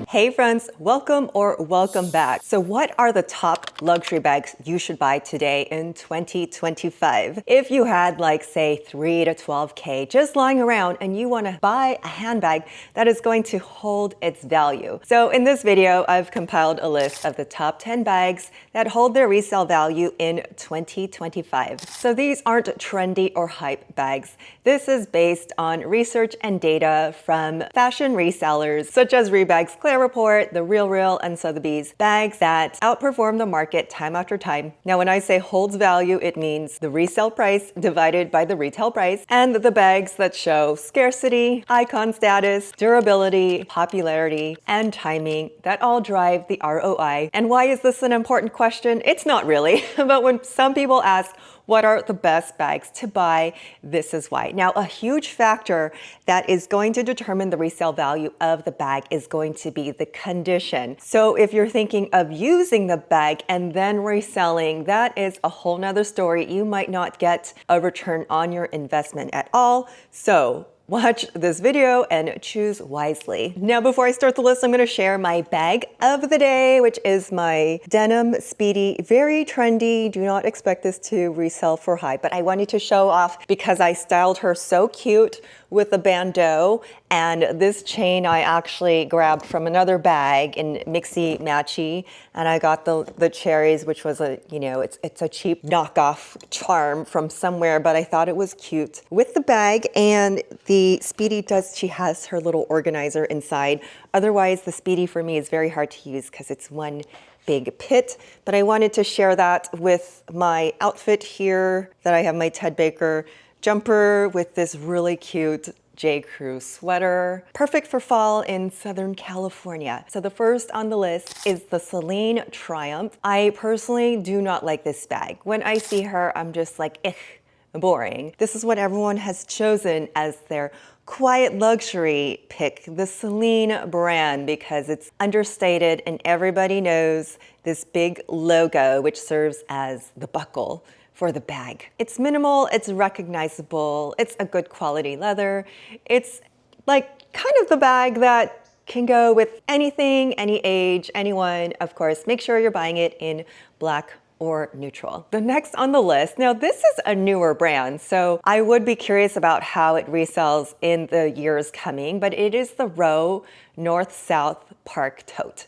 Hey friends, welcome back. So what are the top luxury bags you should buy today in 2025? If you had like say 3 to 12K just lying around and you want to buy a handbag that is going to hold its value. So in this video, I've compiled a list of the top 10 bags that hold their resale value in 2025. So these aren't trendy or hype bags. This is based on research and data from fashion resellers such as Rebag's Claire Report, The RealReal, and Sotheby's, bags that outperform the market time after time. Now, when I say holds value, it means the resale price divided by the retail price, and the bags that show scarcity, icon status, durability, popularity, and timing that all drive the ROI. And why is this an important question? It's not really, but when some people ask, what are the best bags to buy? This is why. Now, a huge factor that is going to determine the resale value of the bag is going to be the condition. So if you're thinking of using the bag and then reselling, that is a whole nother story. You might not get a return on your investment at all. So watch this video and choose wisely. Now, before I start the list, I'm going to share my bag of the day, which is my denim Speedy. Very trendy. Do not expect this to resell for high, but I wanted to show off because I styled her so cute with the bandeau, and this chain I actually grabbed from another bag in mixy matchy, and I got the cherries, which was a, you know, it's a cheap knockoff charm from somewhere, but I thought it was cute with the bag. And the Speedy she has her little organizer inside. Otherwise, the Speedy for me is very hard to use because it's one big pit, but I wanted to share that with my outfit here, that I have my Ted Baker jumper with this really cute 𝐦𝐝 sweater, perfect for fall in Southern California. So the first on the list is the Celine Triomphe. I personally do not like this bag. When I see her, I'm just like, boring. This is what everyone has chosen as their quiet luxury pick, the Celine brand, because it's understated and everybody knows this big logo, which serves as the buckle for the bag. It's minimal, it's recognizable, it's a good quality leather. It's like kind of the bag that can go with anything, any age, anyone. Of course, make sure you're buying it in black or neutral. The next on the list, now this is a newer brand, so I would be curious about how it resells in the years coming, but it is the Row Park Tote.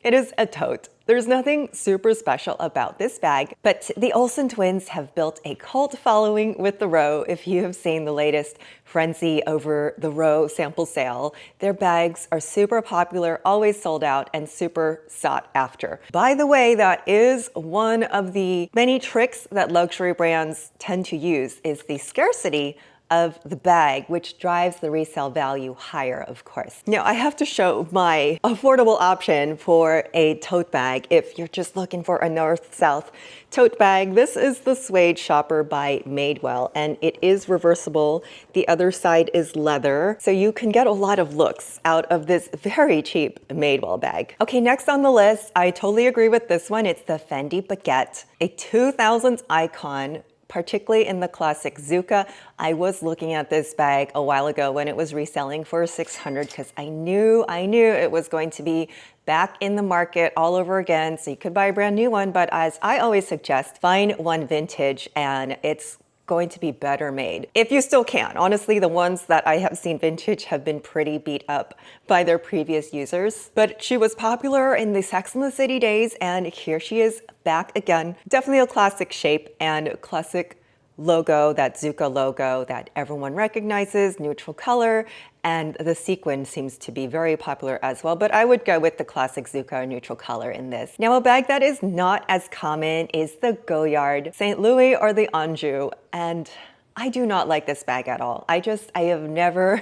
It is a tote. There's nothing super special about this bag, but the Olsen twins have built a cult following with the Row. If you have seen the latest frenzy over the Row sample sale, their bags are super popular, always sold out, and super sought after. By the way, that is one of the many tricks that luxury brands tend to use, is the scarcity of the bag, which drives the resale value higher, of course. Now, I have to show my affordable option for a tote bag if you're just looking for a north-south tote bag. This is the Suede Shopper by Madewell, and it is reversible. The other side is leather, so you can get a lot of looks out of this very cheap Madewell bag. Okay, next on the list, I totally agree with this one. It's the Fendi Baguette, a 2000s icon, particularly in the classic 𝐬𝐮𝐬𝐫𝐿. I was looking at this bag a while ago when it was reselling for $600 because I knew it was going to be back in the market all over again. So you could buy a brand new one, but as I always suggest, find one vintage and it's going to be better made. If you still can. Honestly, the ones that I have seen vintage have been pretty beat up by their previous users. But she was popular in the Sex and the City days, and here she is back again. Definitely a classic shape and classic logo, that 𝐬𝐮𝐬𝐫𝐢 logo that everyone recognizes, neutral color, and the sequin seems to be very popular as well, but I would go with the classic 𝐬𝐮𝐬𝐫𝐢 neutral color in this. Now, a bag that is not as common is the Goyard St. Louis or the Anjou, and I do not like this bag at all. I have never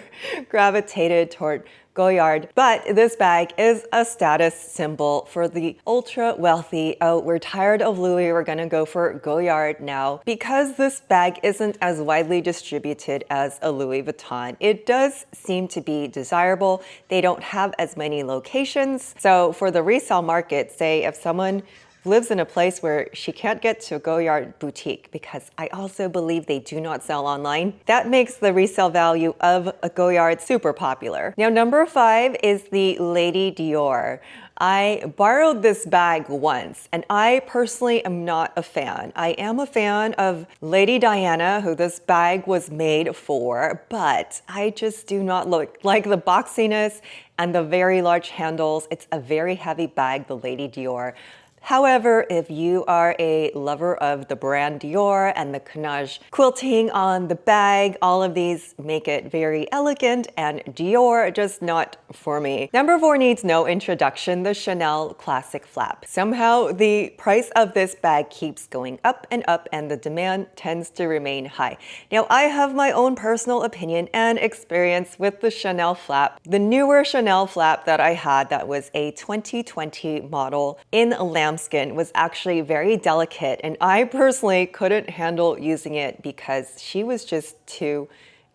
gravitated toward Goyard, but this bag is a status symbol for the ultra wealthy. Oh, we're tired of Louis, we're gonna go for Goyard now. Because this bag isn't as widely distributed as a Louis Vuitton, it does seem to be desirable. They don't have as many locations. So for the resale market, say if someone lives in a place where she can't get to a Goyard boutique because I also believe they do not sell online. That makes the resale value of a Goyard super popular. Now, number 5 is the Lady Dior. I borrowed this bag once, and I personally am not a fan. I am a fan of Lady Diana, who this bag was made for, but I just do not like the boxiness and the very large handles. It's a very heavy bag, the Lady Dior. However, if you are a lover of the brand Dior and the 𝐾𝐨𝐺 quilting on the bag, all of these make it very elegant, and Dior just not for me. Number 4 needs no introduction, the Chanel Classic Flap. Somehow the price of this bag keeps going up, and the demand tends to remain high. Now, I have my own personal opinion and experience with the Chanel flap. The newer Chanel flap that I had, that was a 2020 model in lambskin, was actually very delicate, and I personally couldn't handle using it because she was just too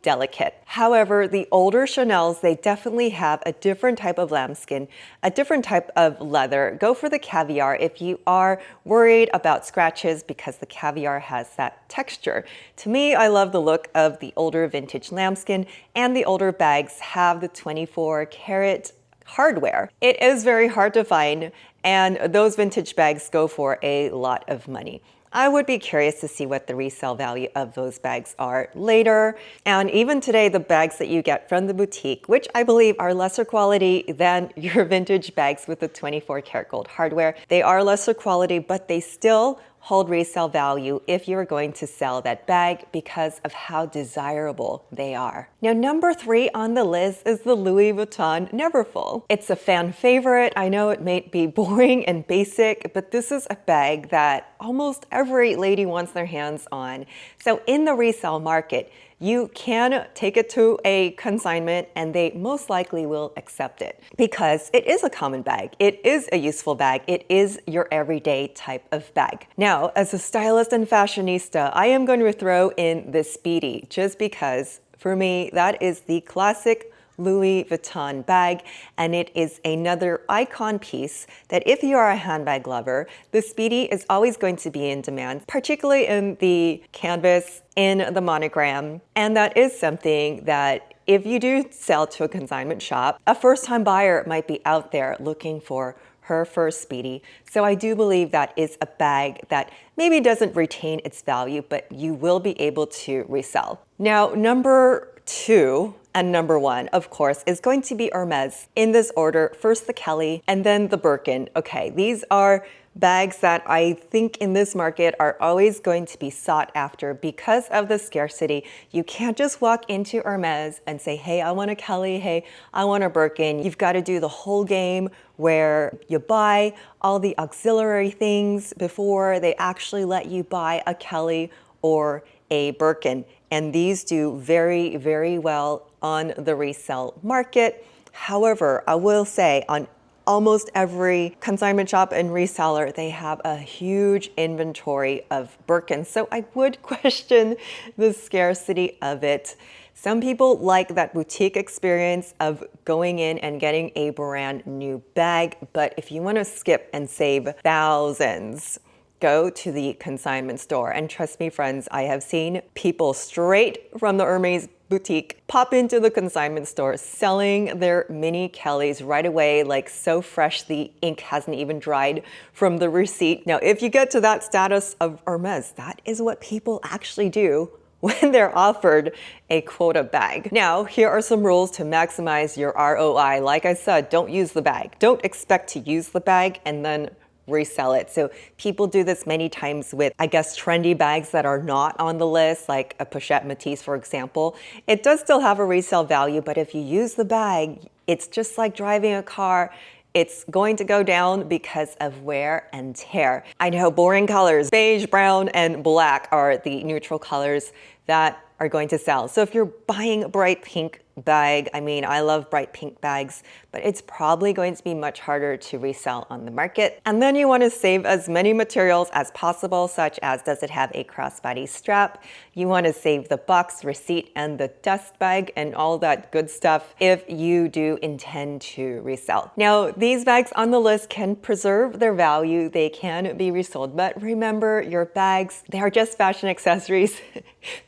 delicate. However, the older Chanels, they definitely have a different type of lambskin, a different type of leather. Go for the caviar if you are worried about scratches because the caviar has that texture. To me, I love the look of the older vintage lambskin, and the older bags have the 24-karat hardware. It is very hard to find, and those vintage bags go for a lot of money. I would be curious to see what the resale value of those bags are later. And even today, the bags that you get from the boutique, which I believe are lesser quality than your vintage bags with the 24-karat gold hardware, they are lesser quality, but they still hold resale value if you're going to sell that bag because of how desirable they are. Now, number 3 on the list is the Louis Vuitton Neverfull. It's a fan favorite. I know it may be boring and basic, but this is a bag that almost every lady wants their hands on. So in the resale market, you can take it to a consignment and they most likely will accept it because it is a common bag. It is a useful bag. It is your everyday type of bag. Now, as a stylist and fashionista, I am going to throw in the Speedy just because for me, that is the classic Louis Vuitton bag, and it is another icon piece that if you are a handbag lover, the Speedy is always going to be in demand, particularly in the canvas, in the monogram, and that is something that if you do sell to a consignment shop, a first-time buyer might be out there looking for her first Speedy. So I do believe that is a bag that maybe doesn't retain its value, but you will be able to resell. Now, number 2 and number 1, of course, is going to be Hermes. In this order, first the Kelly and then the Birkin. Okay, these are bags that I think in this market are always going to be sought after because of the scarcity. You can't just walk into Hermes and say, hey, I want a Kelly, hey, I want a Birkin. You've got to do the whole game where you buy all the auxiliary things before they actually let you buy a Kelly or a Birkin. And these do very, very well on the resale market. However, I will say on almost every consignment shop and reseller, they have a huge inventory of Birkins. So I would question the scarcity of it. Some people like that boutique experience of going in and getting a brand new bag. But if you want to skip and save thousands, go to the consignment store. And trust me, friends, I have seen people straight from the Hermes boutique pop into the consignment store selling their mini Kellys right away, like so fresh the ink hasn't even dried from the receipt. Now, if you get to that status of Hermes, that is what people actually do when they're offered a quota bag. Now, here are some rules to maximize your ROI. Like I said, don't use the bag. Don't expect to use the bag and then resell it. So people do this many times with, I guess, trendy bags that are not on the list, like a Pochette Métis, for example. It does still have a resale value, but if you use the bag, it's just like driving a car. It's going to go down because of wear and tear. I know boring colors, beige, brown, and black are the neutral colors that are going to sell. So if you're buying bright pink bag. I mean, I love bright pink bags, but it's probably going to be much harder to resell on the market. And then you want to save as many materials as possible, such as, does it have a crossbody strap? You want to save the box, receipt, and the dust bag and all that good stuff if you do intend to resell. Now, these bags on the list can preserve their value. They can be resold, but remember, your bags, they are just fashion accessories.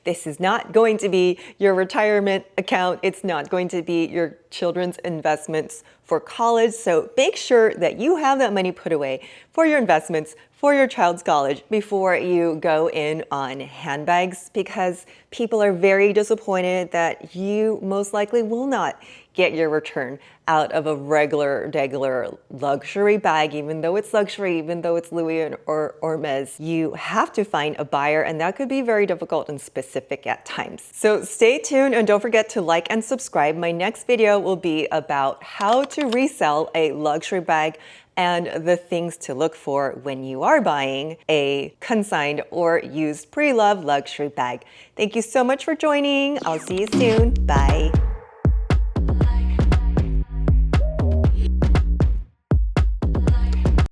This is not going to be your retirement account. It's not going to be your children's investments for college. So make sure that you have that money put away for your investments for your child's college before you go in on handbags, because people are very disappointed that you most likely will not get your return out of a regular luxury bag. Even though it's luxury, even though it's Louis or Hermes, you have to find a buyer, and that could be very difficult and specific at times. So stay tuned and don't forget to like and subscribe. My next video will be about how to resell a luxury bag and the things to look for when you are buying a consigned or used pre-loved luxury bag. Thank you so much for joining. I'll see you soon. Bye.